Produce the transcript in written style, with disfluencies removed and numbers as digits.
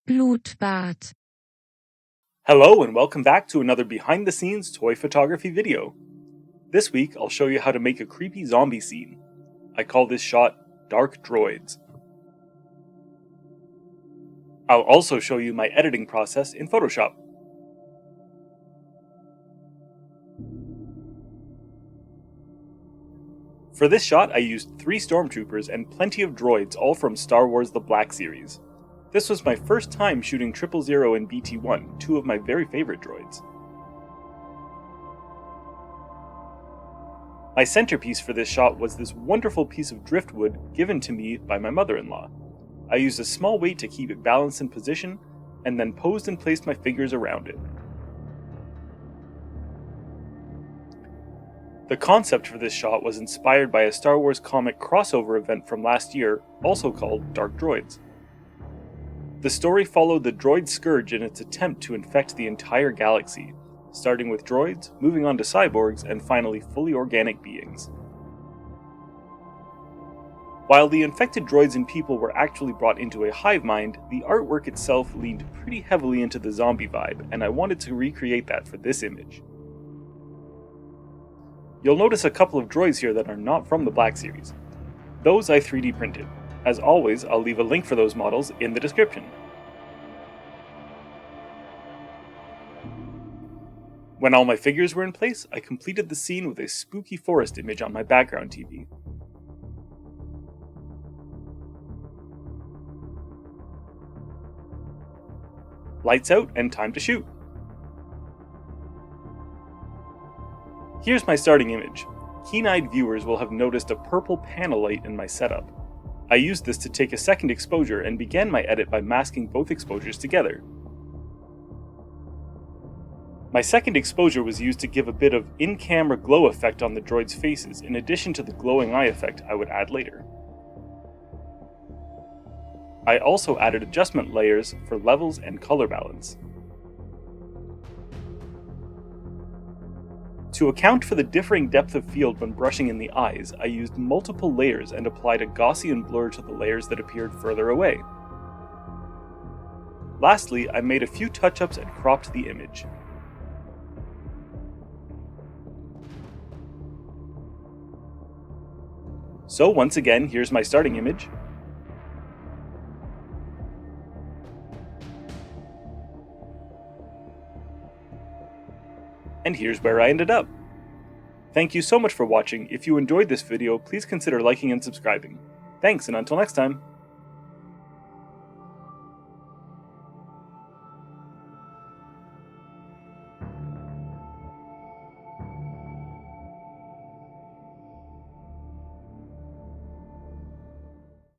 Blutbad. Hello and welcome back to another behind the scenes toy photography video. This week I'll show you how to make a creepy zombie scene. I call this shot Dark Droids. I'll also show you my editing process in Photoshop. For this shot I used 3 Stormtroopers and plenty of droids, all from Star Wars The Black Series. This was my first time shooting 000 and BT-1, 2 of my very favorite droids. My centerpiece for this shot was this wonderful piece of driftwood given to me by my mother-in-law. I used a small weight to keep it balanced in position, and then posed and placed my figures around it. The concept for this shot was inspired by a Star Wars comic crossover event from last year, also called Dark Droids. The story followed the Droid Scourge in its attempt to infect the entire galaxy, starting with droids, moving on to cyborgs, and finally fully organic beings. While the infected droids and people were actually brought into a hive mind, the artwork itself leaned pretty heavily into the zombie vibe, and I wanted to recreate that for this image. You'll notice a couple of droids here that are not from the Black Series. Those I 3D printed. As always, I'll leave a link for those models in the description. When all my figures were in place, I completed the scene with a spooky forest image on my background TV. Lights out and time to shoot. Here's my starting image. Keen-eyed viewers will have noticed a purple panel light in my setup. I used this to take a second exposure and began my edit by masking both exposures together. My second exposure was used to give a bit of in-camera glow effect on the droids' faces, in addition to the glowing eye effect I would add later. I also added adjustment layers for levels and color balance. To account for the differing depth of field when brushing in the eyes, I used multiple layers and applied a Gaussian blur to the layers that appeared further away. Lastly, I made a few touch-ups and cropped the image. So once again, here's my starting image. And here's where I ended up. Thank you so much for watching. If you enjoyed this video, please consider liking and subscribing. Thanks, and until next time.